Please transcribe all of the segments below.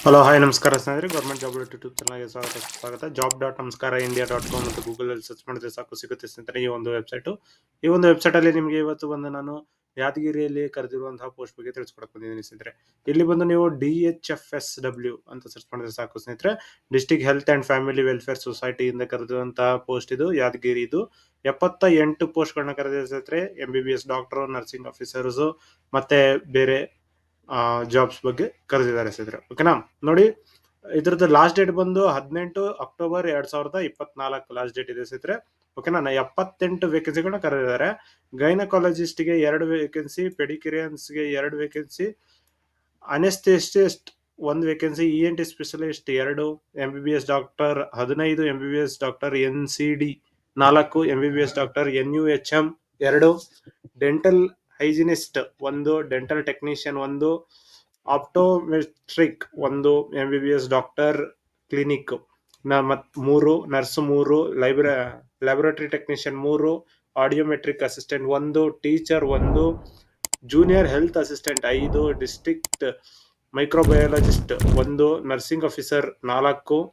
Hello hi ನಮಸ್ಕಾರ ಸ್ನೇಹಿತರೆ, government job YouTube ಚಾನಲ್ಗೆ ಸ್ವಾಗತ. job.namaskara.india.com ಅಂತ ಗೂಗಲಲ್ಲಿ ಸರ್ಚ್ ಮಾಡಿದ್ರೆ ಸಾಕು ಸಿಗುತ್ತೆ ಸ್ನೇಹಿತರೆ ಈ ಒಂದು ವೆಬ್ಸೈಟ್ ಅಲ್ಲಿ ನಿಮಗೆ ಇವತ್ತು ಬಂದು ನಾನು ಯಾದಗಿರಿಯಲ್ಲಿ ಕರೆದಿರುವಂತಹ ಪೋಸ್ಟ್ ಬಗ್ಗೆ ತಿಳಿಸ್ಕೊಡಕ್ ಬಂದಿದ್ದೀನಿ ಸ್ನೇಹಿತರೆ. ಇಲ್ಲಿ ಬಂದು ನೀವು DHFSW ಅಂತ ಸರ್ಚ್ ಮಾಡಿದ್ರೆ ಸಾಕು ಸ್ನೇಹಿತರೆ. District health and family welfare society ಇಂದ ಕರೆದಿರುವಂತಹ ಪೋಸ್ಟ್ ಇದು ಯಾದಗಿರಿದು. 78 ಪೋಸ್ಟ್ಗಳನ್ನ ಕರೆದಿದೆ ಸ್ನೇಹಿತರೆ. MBBS ಡಾಕ್ಟರ್, ನರ್ಸಿಂಗ್ ಆಫೀಸರ್ಸ್ ಮತ್ತೆ ಬೇರೆ ಜಾಬ್ಸ್ ಬಗ್ಗೆ ಕರೆದಿದ್ದಾರೆ ಸ್ನೇಹಿತರೆ. ಓಕೆನಾ, ನೋಡಿ ಇದ್ರದ್ದು ಲಾಸ್ಟ್ ಡೇಟ್ ಬಂದು 18 ಅಕ್ಟೋಬರ್ 2024 ಲಾಸ್ಟ್ ಡೇಟ್ ಇದೆ ಸ್ನೇಹಿತರೆ. ಓಕೆನಾ, 78 ವೇಕೆನ್ಸಿಗಳನ್ನ ಕರೆದಿದ್ದಾರೆ. ಗೈನಕಾಲಜಿಸ್ಟ್ಗೆ 2 ವೇಕೆನ್ಸಿ, ಪೆಡಿಕ್ಯೂರಿಯನ್ಸ್ಗೆ 2 vacancy, anaesthetist 1 vacancy, ENT specialist 2, MBBS doctor 15, MBBS doctor NCD 4, MBBS doctor NUHM 2, dental hygienist 1, dental technician 1, optometric 1, MBBS doctor clinic 3, nurse 3, laboratory technician 3, audiometric assistant 1, teacher 1, junior health assistant 5, district microbiologist 1, nursing officer 4,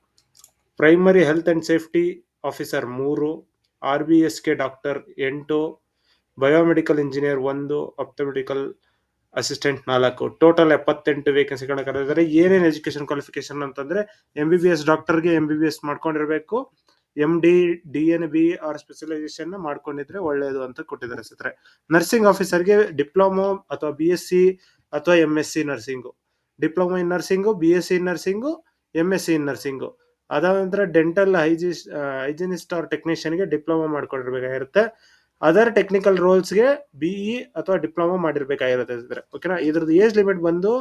primary health and safety officer 3, RBSK doctor 8, biomedical engineer 1, optomedical assistant 4. Total 78 ವೇಕೆನ್ಸಿಗಳನ್ನ ಕರೆದಿದ್ದಾರೆ. ಏನೇನು education qualification ಅಂತಂದ್ರೆ MBBS ಡಾಕ್ಟರ್ಗೆ MBBS ಮಾಡ್ಕೊಂಡಿರ್ಬೇಕು, MD DNB or specialisation ಮಾಡ್ಕೊಂಡಿದ್ರೆ ಒಳ್ಳೇದು ಅಂತ ಕೊಟ್ಟಿದ್ದಾರೆ ಸ್ನೇಹಿತರೆ. ನರ್ಸಿಂಗ್ ಆಫೀಸರ್ಗೆ ಡಿಪ್ಲೊಮೊ ಅಥವಾ BSc ಅಥವಾ MSc nursing, diploma in nursing, BSc in nursing, MSc in nursing. ಅದಾದ ನಂತರ ಡೆಂಟಲ್ ಹೈಜಿನಿಸ್ಟ್ ಆರ್ ಟೆಕ್ನಿಷಿಯನ್ಗೆ ಡಿಪ್ಲೊಮಾ ಮಾಡ್ಕೊಂಡಿರ್ಬೇಕಾಗಿರುತ್ತೆ. ಅದರ್ ಟೆಕ್ನಿಕಲ್ ರೋಲ್ಸ್ಗೆ BE ಅಥವಾ ಡಿಪ್ಲೊಮಾ ಮಾಡಿರ್ಬೇಕಾಗಿರುತ್ತೆ. ಓಕೆನಾ, ಇದ್ರದ್ದು ಏಜ್ ಲಿಮಿಟ್ ಬಂದು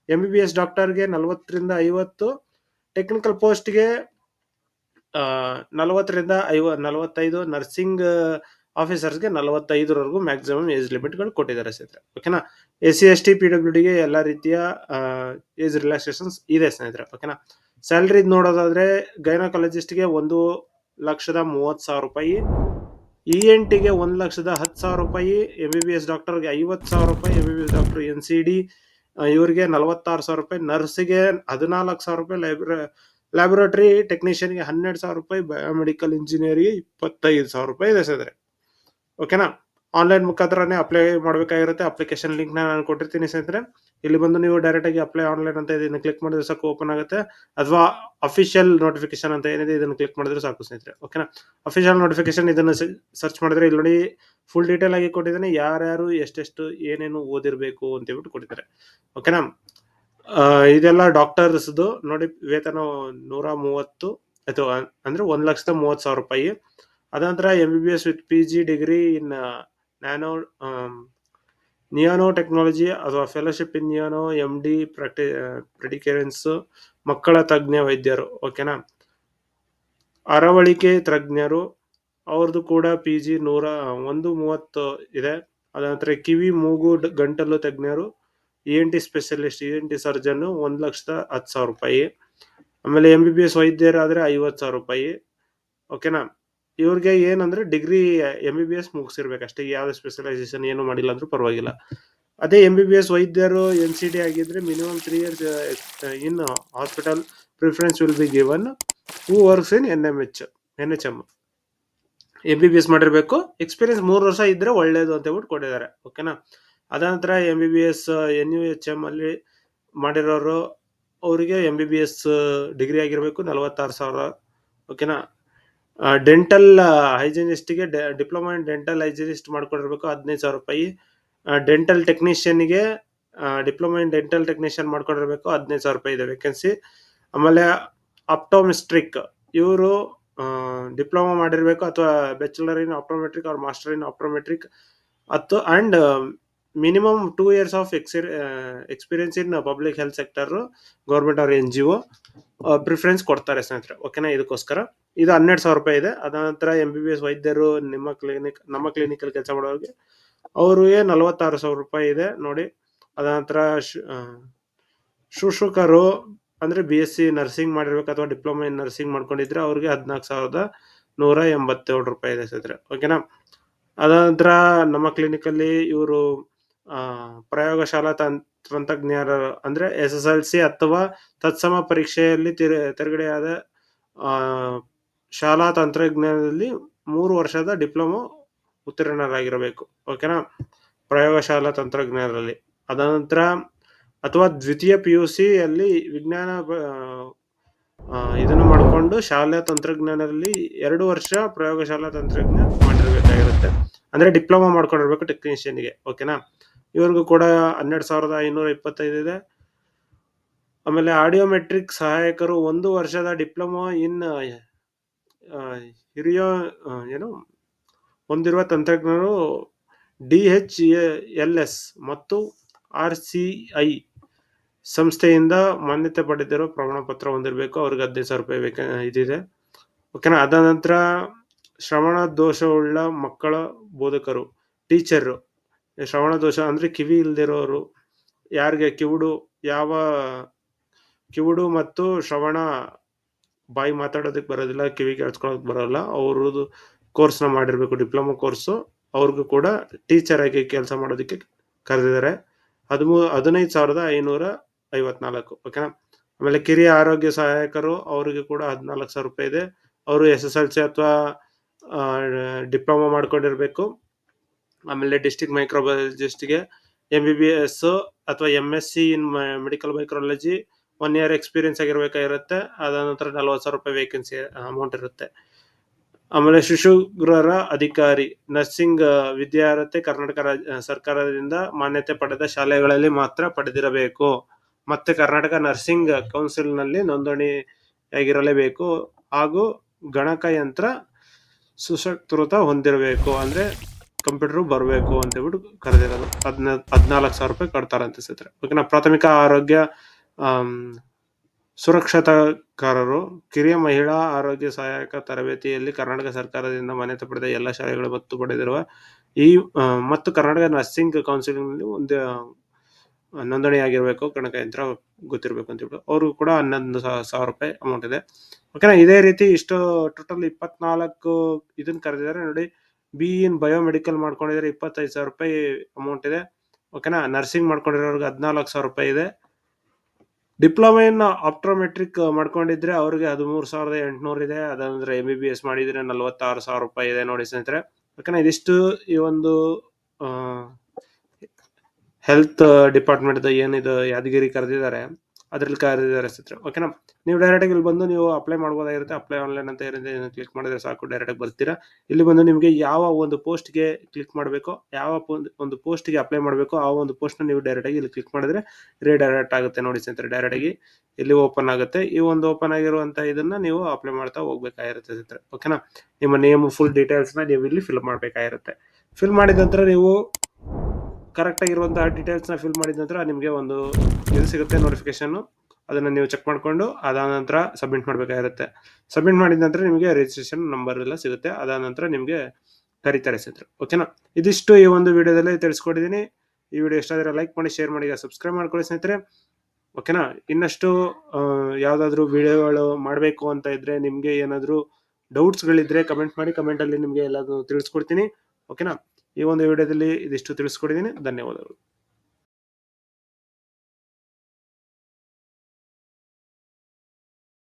MBBS ಡಾಕ್ಟರ್ಗೆ 40ರಿಂದ 50, ಟೆಕ್ನಿಕಲ್ ಪೋಸ್ಟ್ಗೆ 40ರಿಂದ 45, ನರ್ಸಿಂಗ್ ಆಫೀಸರ್ಸ್ಗೆ 45ವರೆಗೂ ಮ್ಯಾಕ್ಸಿಮಮ್ ಏಜ್ ಲಿಮಿಟ್ಗಳು ಕೊಟ್ಟಿದ್ದಾರೆ ಸ್ನೇಹಿತರೆ. ಓಕೆನಾ, SC ST PWDಗೆ ಎಲ್ಲ ರೀತಿಯ ಏಜ್ ರಿಲ್ಯಾಕ್ಸೇಷನ್ಸ್ ಇದೆ ಸ್ನೇಹಿತರೆ. ಓಕೆನಾ, ಸ್ಯಾಲ್ರಿ ನೋಡೋದಾದ್ರೆ ಗೈನಕಾಲಜಿಸ್ಟ್ಗೆ 1,30,30,000 ರೂಪಾಯಿ, ENTಗೆ 1,10,000 ರೂಪಾಯಿ, MBBS ಡಾಕ್ಟರ್ಗೆ 50,000 ರೂಪಾಯಿ, MBBS ಡಾಕ್ಟರ್ NCD ಇವರಿಗೆ 46,000 ರೂಪಾಯಿ, ನರ್ಸ್ಗೆ 14,000 ರೂಪಾಯಿ, ಲ್ಯಾಬೊರೇಟರಿ ಟೆಕ್ನಿಷಿಯನ್ಗೆ 12,000 ರೂಪಾಯಿ, ಬಯೋಮೆಡಿಕಲ್ ಇಂಜಿನಿಯರ್ಗೆ 25,000 ರೂಪಾಯಿ ಇದೆ ಸ್ನೇಹಿತರೆ. ಓಕೆನಾ, ಆನ್ಲೈನ್ ಮುಖಾಂತರನೇ ಅಪ್ಲೈ ಮಾಡಬೇಕಾಗಿರುತ್ತೆ. ಅಪ್ಲಿಕೇಶನ್ ಲಿಂಕ್ ನಾನು ಕೊಟ್ಟಿರ್ತೀನಿ ಸ್ನೇಹಿತರೆ. ಇಲ್ಲಿ ಬಂದು ನೀವು ಡೈರೆಕ್ಟ್ ಆಗಿ ಅಪ್ಲೈ ಆನ್ಲೈನ್ ಅಂತ ಇದನ್ನು ಕ್ಲಿಕ್ ಮಾಡಿದ್ರೆ ಸಾಕು ಓಪನ್ ಆಗುತ್ತೆ, ಅಥವಾ ಅಫಿಷಿಯಲ್ ನೋಟಿಫಿಕೇಶನ್ ಅಂತ ಏನಿದೆ ಇದನ್ನು ಕ್ಲಿಕ್ ಮಾಡಿದ್ರೆ ಸಾಕು ಸ್ನೇಹಿತರೆ. ಓಕೆನಾ, ಅಫಿಷಿಯಲ್ ನೋಟಿಫಿಕೇಶನ್ ಇದನ್ನು ಸರ್ಚ್ ಮಾಡಿದ್ರೆ ಇಲ್ಲಿ ನೋಡಿ ಫುಲ್ ಡೀಟೇಲ್ ಆಗಿ ಕೊಟ್ಟಿದ್ದಾನೆ, ಯಾರ್ಯಾರು ಎಷ್ಟೆಷ್ಟು ಏನೇನು ಓದಿರ್ಬೇಕು ಅಂತ ಹೇಳ್ಬಿಟ್ಟು ಕೊಟ್ಟಿದ್ದಾರೆ. ಓಕೆನಾ, ಇದೆಲ್ಲ ಡಾಕ್ಟರ್ಸ್ದು ನೋಡಿ. ವೇತನ 130 ಅಥವಾ ಅಂದ್ರೆ 1,30,30,000 ರೂಪಾಯಿ. ಅದಂತರ MBBS with PG degree in neonatology ಅಥವಾ ಫೆಲೋಶಿಪ್ ಇನ್ ನಿಯಾನೋ, MD ಪ್ರೆಡಿಕರೆನ್ಸ್, ಮಕ್ಕಳ ತಜ್ಞ ವೈದ್ಯರು. ಓಕೆನಾ, ಅರವಳಿಕೆ ತಜ್ಞರು ಅವ್ರದ್ದು ಕೂಡ PG 130 ಇದೆ. ಅದಂತರ ಕಿವಿ ಮೂಗು ಗಂಟಲು ತಜ್ಞರು, ENT ಸ್ಪೆಷಲಿಸ್ಟ್, ENT ಸರ್ಜನ್ 1,10,000 ರೂಪಾಯಿ. ಆಮೇಲೆ MBBS ವೈದ್ಯರಾದ್ರೆ 50,000 ರೂಪಾಯಿ. ಓಕೆನಾ, ಇವ್ರಿಗೆ ಏನಂದ್ರೆ ಡಿಗ್ರಿ MBBS ಮುಗಿಸಿರ್ಬೇಕಷ್ಟೇ, ಯಾವ್ದು ಸ್ಪೆಷಲೈಸೇಷನ್ ಏನು ಮಾಡಿಲ್ಲ ಅಂದ್ರೂ ಪರವಾಗಿಲ್ಲ. ಅದೇ MBBS ವೈದ್ಯರು NCD ಆಗಿದ್ರೆ minimum 3 years in hospital preference will be given who works in NHM. MBBS ಮಾಡಿರ್ಬೇಕು, ಎಕ್ಸ್ಪೀರಿಯನ್ಸ್ 3 ವರ್ಷ ಇದ್ರೆ ಒಳ್ಳೇದು ಅಂತ ಹೇಳ್ಬಿಟ್ಟು ಕೊಟ್ಟಿದ್ದಾರೆ. ಓಕೆನಾ, ಅದಾನಂತರ MBBS NUHM ಅಲ್ಲಿ ಮಾಡಿರೋರು ಅವರಿಗೆ MBBS ಡಿಗ್ರಿ ಆಗಿರ್ಬೇಕು, 46,000. ಓಕೆನಾ, ಡೆಂಟಲ್ ಹೈಜಿನಿಸ್ಟ್ಗೆ ಡಿಪ್ಲೊಮಾ ಇನ್ ಡೆಂಟಲ್ ಹೈಜಿನಿಸ್ಟ್ ಮಾಡ್ಕೊಂಡಿರ್ಬೇಕು, 15,000 ರೂಪಾಯಿ. ಡೆಂಟಲ್ ಟೆಕ್ನಿಷಿಯನ್ಗೆ ಡಿಪ್ಲೊಮಾ ಇನ್ ಡೆಂಟಲ್ ಟೆಕ್ನಿಷಿಯನ್ ಮಾಡ್ಕೊಂಡಿರ್ಬೇಕು, 15,000 ರೂಪಾಯಿ ಇದೆ ವೇಕೆನ್ಸಿ. ಆಮೇಲೆ ಆಪ್ಟೋಮೆಟ್ರಿಕ್ ಇವರು ಡಿಪ್ಲೊಮಾ ಮಾಡಿರ್ಬೇಕು ಅಥವಾ bachelor in optometric or master in optometric and minimum 2 years of experience in public health sector, government or NGO preference ಕೊಡ್ತಾರೆ ಸ್ನೇಹಿತರೆ. ಓಕೆನಾ, ಇದಕ್ಕೋಸ್ಕರ ಇದು 12,000 ರೂಪಾಯಿ ಇದೆ. ಅದಾನಂತರ MBBS ವೈದ್ಯರು ನಮ್ಮ ಕ್ಲಿನಿಕ್ ಅಲ್ಲಿ ಕೆಲಸ ಮಾಡೋರಿಗೆ ಅವ್ರಿಗೆ 46,000 ರೂಪಾಯಿ ಇದೆ ನೋಡಿ. ಅದಾನಂತರ ಶುಶ್ರೂಷಕರು ಅಂದ್ರೆ BSc ನರ್ಸಿಂಗ್ ಮಾಡಿರ್ಬೇಕು ಅಥವಾ ಡಿಪ್ಲೊಮಾ ಇನ್ ನರ್ಸಿಂಗ್ ಮಾಡ್ಕೊಂಡಿದ್ರೆ ಅವ್ರಿಗೆ 14,187 ರೂಪಾಯಿ ಇದೆ ಸ್ನೇಹಿತರೆ. ಓಕೆನಾ, ಅದಾನಂತರ ನಮ್ಮ ಕ್ಲಿನಿಕ್ ಅಲ್ಲಿ ಇವರು ಪ್ರಯೋಗಶಾಲಾ ತಂತ್ರಜ್ಞರು ಅಂದ್ರೆ SSLC ಅಥವಾ ತತ್ಸಮ ಪರೀಕ್ಷೆಯಲ್ಲಿ ತೆರಗಡೆಯಾದ ಆ, ಶಾಲಾ ತಂತ್ರಜ್ಞಾನದಲ್ಲಿ 3 ವರ್ಷದ ಡಿಪ್ಲೊಮೊ ಉತ್ತೀರ್ಣರಾಗಿರಬೇಕು. ಓಕೆನಾ, ಪ್ರಯೋಗಶಾಲಾ ತಂತ್ರಜ್ಞಾನದಲ್ಲಿ. ಅದ ಅಥವಾ ದ್ವಿತೀಯ PUC ಅಲ್ಲಿ ವಿಜ್ಞಾನ ಇದನ್ನು ಮಾಡಿಕೊಂಡು ಶಾಲಾ ತಂತ್ರಜ್ಞಾನದಲ್ಲಿ 2 ವರ್ಷ ಪ್ರಯೋಗಶಾಲಾ ತಂತ್ರಜ್ಞ ಮಾಡಿರ್ಬೇಕಾಗಿರುತ್ತೆ. ಅಂದ್ರೆ ಡಿಪ್ಲೊಮಾ ಮಾಡ್ಕೊಂಡಿರ್ಬೇಕು ಟೆಕ್ನಿಷಿಯನ್ಗೆ. ಓಕೆನಾ, ಇವ್ರಿಗೂ ಕೂಡ 12,525 ಇದೆ. ಆಮೇಲೆ ಆಡಿಯೋಮೆಟ್ರಿಕ್ ಸಹಾಯಕರು 1 ವರ್ಷದ ಡಿಪ್ಲೊಮಾ ಇನ್ ಹಿರಿಯ ಏನು ಹೊಂದಿರುವ ತಂತ್ರಜ್ಞರು DHLS ಮತ್ತು RCI ಸಂಸ್ಥೆಯಿಂದ ಮಾನ್ಯತೆ ಪಡೆದಿರೋ ಪ್ರಮಾಣ ಪತ್ರ ಹೊಂದಿರಬೇಕು. ಅವ್ರಿಗೆ 15,000 ರೂಪಾಯಿ ಇದಿದೆ. ಓಕೆನಾ, ಅದ ನಂತರ ಶ್ರವಣ ದೋಷವುಳ್ಳ ಮಕ್ಕಳ ಬೋಧಕರು, ಟೀಚರ್. ಶ್ರವಣ ದೋಷ ಅಂದ್ರೆ ಕಿವಿ ಇಲ್ದಿರೋರು, ಯಾರಿಗೆ ಕಿವುಡು ಮತ್ತು ಶ್ರವಣ ಬಾಯಿ ಮಾತಾಡೋದಕ್ಕೆ ಬರೋದಿಲ್ಲ, ಕಿವಿ ಕೇಳಿಸ್ಕೊಳ್ಳೋದಕ್ಕೆ ಬರೋಲ್ಲ, ಅವ್ರದ್ದು ಕೋರ್ಸ್ನ ಮಾಡಿರ್ಬೇಕು, ಡಿಪ್ಲೊಮಾ ಕೋರ್ಸು. ಅವ್ರಿಗೂ ಕೂಡ ಟೀಚರ್ ಆಗಿ ಕೆಲಸ ಮಾಡೋದಕ್ಕೆ ಕರೆದಿದ್ದಾರೆ. 15,554. ಓಕೆನಾ, ಆಮೇಲೆ ಕಿರಿಯ ಆರೋಗ್ಯ ಸಹಾಯಕರು ಅವರಿಗೆ ಕೂಡ 14,000 ರೂಪಾಯಿ ಇದೆ. ಅವರು SSLC ಅಥವಾ ಡಿಪ್ಲೊಮಾ ಮಾಡ್ಕೊಂಡಿರ್ಬೇಕು. ಆಮೇಲೆ ಡಿಸ್ಟ್ರಿಕ್ಟ್ ಮೈಕ್ರೋಬಯಾಲಜಿಸ್ಟ್ಗೆ MBBS ಅಥವಾ MSc in medical microbiology 1 year experience ಆಗಿರ್ಬೇಕಾಗಿರುತ್ತೆ. ಅದ ನಂತರ 40,000 ರೂಪಾಯಿ ವೇಕೆನ್ಸಿ ಅಮೌಂಟ್ ಇರುತ್ತೆ. ಆಮೇಲೆ ಶಿಶುಗೃಹರ ಅಧಿಕಾರಿ, ನರ್ಸಿಂಗ್ ವಿದ್ಯಾರ್ಹತೆ ಕರ್ನಾಟಕ ಸರ್ಕಾರದಿಂದ ಮಾನ್ಯತೆ ಪಡೆದ ಶಾಲೆಗಳಲ್ಲಿ ಮಾತ್ರ ಪಡೆದಿರಬೇಕು. ಮತ್ತೆ ಕರ್ನಾಟಕ ನರ್ಸಿಂಗ್ ಕೌನ್ಸಿಲ್ ನಲ್ಲಿ ನೋಂದಣಿಯಾಗಿರಲೇಬೇಕು. ಹಾಗೂ ಗಣಕಯಂತ್ರ ಸುಸಂಸ್ಕೃತ ಹೊಂದಿರಬೇಕು, ಅಂದ್ರೆ ಕಂಪ್ಯೂಟರ್ ಬರಬೇಕು ಅಂತ ಹೇಳ್ಬಿಟ್ಟು ಕರೆದಿರೋದು. 14,000 ರೂಪಾಯಿ ಕಟ್ತಾರಂತೆ ಸ್ನೇಹಿತರೆ. ಓಕೆನಾ, ಪ್ರಾಥಮಿಕ ಆರೋಗ್ಯ ಸುರಕ್ಷತಾಕಾರರು, ಕಿರಿಯ ಮಹಿಳಾ ಆರೋಗ್ಯ ಸಹಾಯಕ ತರಬೇತಿಯಲ್ಲಿ ಕರ್ನಾಟಕ ಸರ್ಕಾರದಿಂದ ಮಾನ್ಯತೆ ಪಡೆದ ಎಲ್ಲ ಶಾಲೆಗಳು ಮತ್ತು ಪಡೆದಿರುವ ಮತ್ತು ಕರ್ನಾಟಕ ನರ್ಸಿಂಗ್ ಕೌನ್ಸಿಲ್ನಲ್ಲಿ ಒಂದು ನೋಂದಣಿಯಾಗಿರ್ಬೇಕು, ಗಣಕಯಂತ್ರ ಗೊತ್ತಿರಬೇಕು ಅಂತ ಹೇಳ್ಬಿಟ್ಟು ಅವ್ರಿಗೂ ಕೂಡ 11,000 ರೂಪಾಯಿ ಅಮೌಂಟ್ ಇದೆ. ಓಕೆನಾ, ಇದೇ ರೀತಿ ಇಷ್ಟು ಟೋಟಲ್ 24 ಇದನ್ನ ಕರೆದಿದ್ದಾರೆ ನೋಡಿ. BE ಇನ್ ಬಯೋಮೆಡಿಕಲ್ ಮಾಡ್ಕೊಂಡಿದ್ರೆ 25,000 ರೂಪಾಯಿ ಅಮೌಂಟ್ ಇದೆ. ಓಕೆನಾ, ನರ್ಸಿಂಗ್ ಮಾಡ್ಕೊಂಡಿರೋರ್ಗೆ 14,000 ರೂಪಾಯಿ ಇದೆ. ಡಿಪ್ಲೊಮಾ ಇನ್ ಆಪ್ಟೋಮೆಟ್ರಿಕ್ ಮಾಡ್ಕೊಂಡಿದ್ರೆ ಅವ್ರಿಗೆ 13,800 ಇದೆ. ಅದಂದ್ರೆ MBBS ಮಾಡಿದ್ರೆ 46,000 ರೂಪಾಯಿ ಇದೆ ನೋಡಿ ಸ್ನೇಹಿತರೆ. ಓಕೆನಾ, ಇದಿಷ್ಟು ಈ ಒಂದು ಹೆಲ್ತ್ ಡಿಪಾರ್ಟ್ಮೆಂಟ್ ಏನಿದು ಯಾದಗಿರಿ ಕರೆದಿದ್ದಾರೆ ಅದ್ರಲ್ಲಿ ಕರೆದಿದ್ದಾರೆ ಸ್ನೇಹಿತರೆ. ಓಕೆನಾ, ನೀವು ಡೈರೆಕ್ಟ್ ಆಗಿ ಇಲ್ಲಿ ಬಂದು ನೀವು ಅಪ್ಲೈ ಮಾಡ್ಬೋದಾಗಿರುತ್ತೆ. ಅಪ್ಲೈ ಆನ್ಲೈನ್ ಅಂತ ಇರುತ್ತೆ, ಕ್ಲಿಕ್ ಮಾಡಿದ್ರೆ ಸಾಕು, ಡೈರೆಕ್ಟ್ ಆಗಿ ಬರ್ತೀರಾ. ಇಲ್ಲಿ ಬಂದು ನಿಮಗೆ ಯಾವ ಒಂದು ಪೋಸ್ಟ್ಗೆ ಕ್ಲಿಕ್ ಮಾಡಬೇಕು, ಯಾವ ಒಂದು ಪೋಸ್ಟ್ಗೆ ಅಪ್ಲೈ ಮಾಡಬೇಕು, ಆ ಒಂದು ಪೋಸ್ಟ್ ನೀವು ಡೈರೆಕ್ಟ್ ಆಗಿ ಇಲ್ಲಿ ಕ್ಲಿಕ್ ಮಾಡಿದ್ರೆ ರೀಡೈರೆಕ್ಟ್ ಆಗುತ್ತೆ ನೋಡಿ ಸ್ನೇಹಿತರೆ. ಡೈರೆಕ್ಟ್ ಆಗಿ ಇಲ್ಲಿ ಓಪನ್ ಆಗುತ್ತೆ. ಈ ಒಂದು ಓಪನ್ ಆಗಿರುವಂತ ಇದನ್ನ ನೀವು ಅಪ್ಲೈ ಮಾಡ್ತಾ ಹೋಗ್ಬೇಕಾಗಿರುತ್ತೆ ಸ್ನೇಹಿತರೆ. ಓಕೆನಾ, ನಿಮ್ಮ ನೇಮ್ ಫುಲ್ ಡೀಟೇಲ್ಸ್ ನ ನೀವು ಇಲ್ಲಿ ಫಿಲ್ ಮಾಡ್ಬೇಕಾಗಿರುತ್ತೆ. ಫಿಲ್ ಮಾಡಿದ ನಂತರ ನೀವು ಕರೆಕ್ಟ್ ಆಗಿರುವಂತಹ ಡೀಟೇಲ್ಸ್ ನ ಫಿಲ್ ಮಾಡಿದ ನಂತರ ನಿಮಗೆ ಒಂದು ಇದು ಸಿಗುತ್ತೆ, ನೋಟಿಫಿಕೇಶನ್. ಅದನ್ನ ನೀವು ಚೆಕ್ ಮಾಡ್ಕೊಂಡು ಅದಾದ ನಂತರ ಸಬ್ಮಿಟ್ ಮಾಡಬೇಕಾಗಿರುತ್ತೆ. ಸಬ್ಮಿಟ್ ಮಾಡಿದ ನಂತರ ನಿಮಗೆ ರಿಜಿಸ್ಟ್ರೇಷನ್ ನಂಬರ್ ಎಲ್ಲ ಸಿಗುತ್ತೆ. ಅದಾದ ನಂತರ ನಿಮಗೆ ಕರೀತಾರೆ ಸ್ನೇಹಿತರೆ. ಓಕೆನಾ, ಇದಿಷ್ಟು ಈ ಒಂದು ವಿಡಿಯೋದಲ್ಲಿ ತಿಳಿಸ್ಕೊಟ್ಟಿದ್ದೀನಿ. ಈ ವಿಡಿಯೋ ಇಷ್ಟ ಆದರೆ ಲೈಕ್ ಮಾಡಿ, ಶೇರ್ ಮಾಡಿ, ಸಬ್ಸ್ಕ್ರೈಬ್ ಮಾಡ್ಕೊಳ್ಳಿ ಸ್ನೇಹಿತರೆ. ಓಕೆನಾ, ಇನ್ನಷ್ಟು ಯಾವ್ದಾದ್ರು ವಿಡಿಯೋಗಳು ಮಾಡಬೇಕು ಅಂತ ಇದ್ರೆ, ನಿಮ್ಗೆ ಏನಾದ್ರು ಡೌಟ್ಸ್ಗಳಿದ್ರೆ ಕಮೆಂಟ್ ಮಾಡಿ. ಕಮೆಂಟ್ ಅಲ್ಲಿ ನಿಮ್ಗೆ ಎಲ್ಲಾದ್ರೂ ತಿಳಿಸ್ಕೊಡ್ತೀನಿ. ಓಕೆನಾ, ಈ ಒಂದು ವಿಡಿಯೋದಲ್ಲಿ ಇದಿಷ್ಟು ತಿಳಿಸ್ಕೊಟ್ಟಿದ್ದೀನಿ. ಧನ್ಯವಾದಗಳು.